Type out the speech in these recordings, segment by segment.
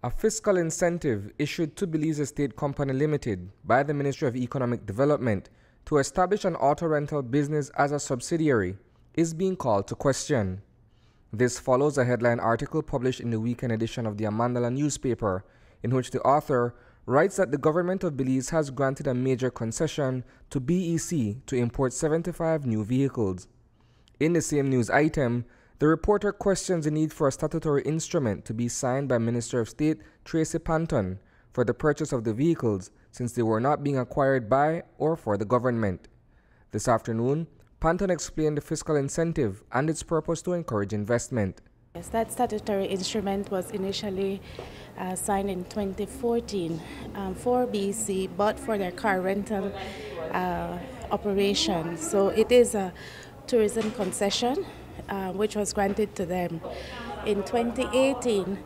A fiscal incentive issued to Belize Estate Company Limited by the Ministry of Economic Development to establish an auto rental business as a subsidiary is being called to question. This follows a headline article published in the weekend edition of the Amandala newspaper, in which the author writes that the government of Belize has granted a major concession to BEC to import 75 new vehicles. In the same news item, the reporter questions the need for a statutory instrument to be signed by Minister of State Tracey Panton for the purchase of the vehicles, since they were not being acquired by or for the government. This afternoon, Panton explained the fiscal incentive and its purpose to encourage investment. Yes, that statutory instrument was initially signed in 2014 for BC, but for their car rental operation. So it is a tourism concession which was granted to them. In 2018,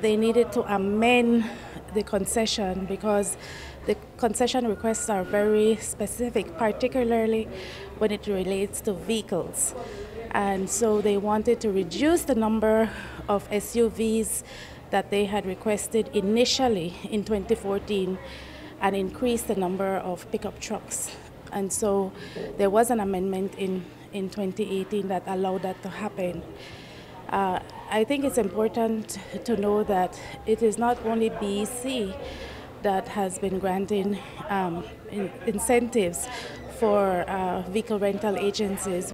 they needed to amend the concession because the concession requests are very specific, particularly when it relates to vehicles. And so they wanted to reduce the number of SUVs that they had requested initially in 2014 and increase the number of pickup trucks. And so there was an amendment in 2018 that allowed that to happen. I think it's important to know that it is not only BEC that has been granting incentives for vehicle rental agencies.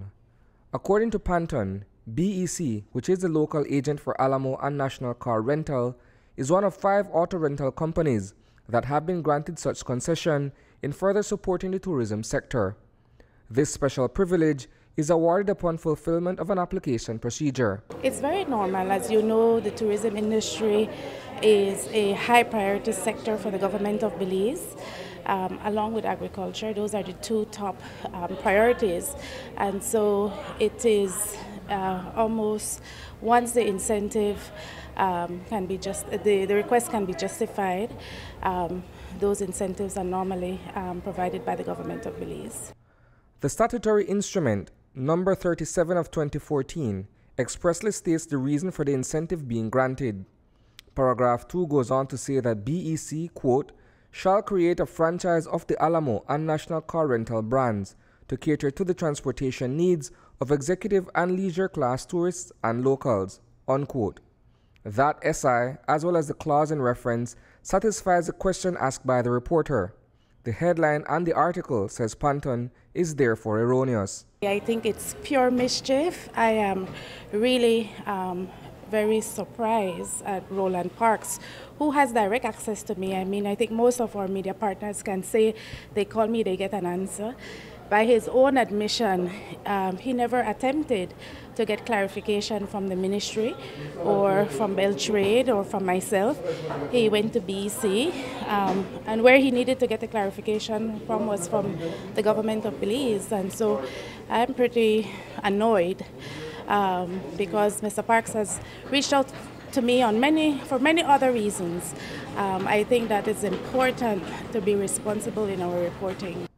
According to Panton, BEC, which is the local agent for Alamo and National Car Rental, is one of 5 auto rental companies that have been granted such concession in further supporting the tourism sector. This special privilege is awarded upon fulfillment of an application procedure. It's very normal. As you know, the tourism industry is a high priority sector for the government of Belize, along with agriculture. Those are the 2 top priorities. And so it is almost, once the incentive can be the request can be justified, those incentives are normally provided by the government of Belize. The statutory instrument, number 37 of 2014, expressly states the reason for the incentive being granted. Paragraph 2 goes on to say that BEC, quote, shall create a franchise of the Alamo and National Car Rental brands to cater to the transportation needs of executive and leisure class tourists and locals, unquote. That SI, as well as the clause in reference, satisfies the question asked by the reporter. The headline and the article, says Panton, is therefore erroneous. I think it's pure mischief. I am really very surprised at Roland Parks, who has direct access to me. I mean, I think most of our media partners can say they call me, they get an answer. By his own admission, he never attempted to get clarification from the ministry or from Beltrade or from myself. He went to BEC, and where he needed to get the clarification from was from the government of Belize. And so I'm pretty annoyed because Mr. Parks has reached out to me for many other reasons. I think that it's important to be responsible in our reporting.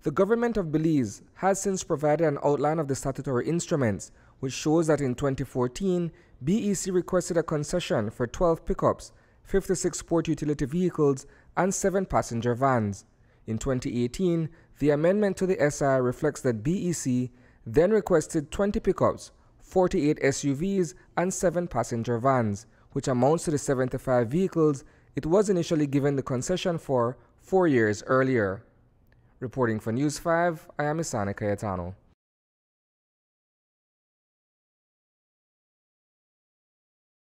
The government of Belize has since provided an outline of the statutory instruments, which shows that in 2014, BEC requested a concession for 12 pickups, 56 sport utility vehicles, and 7 passenger vans. In 2018, the amendment to the SI reflects that BEC then requested 20 pickups, 48 SUVs, and 7 passenger vans, which amounts to the 75 vehicles it was initially given the concession for 4 years earlier. Reporting for News 5, I am Isani Cayetano.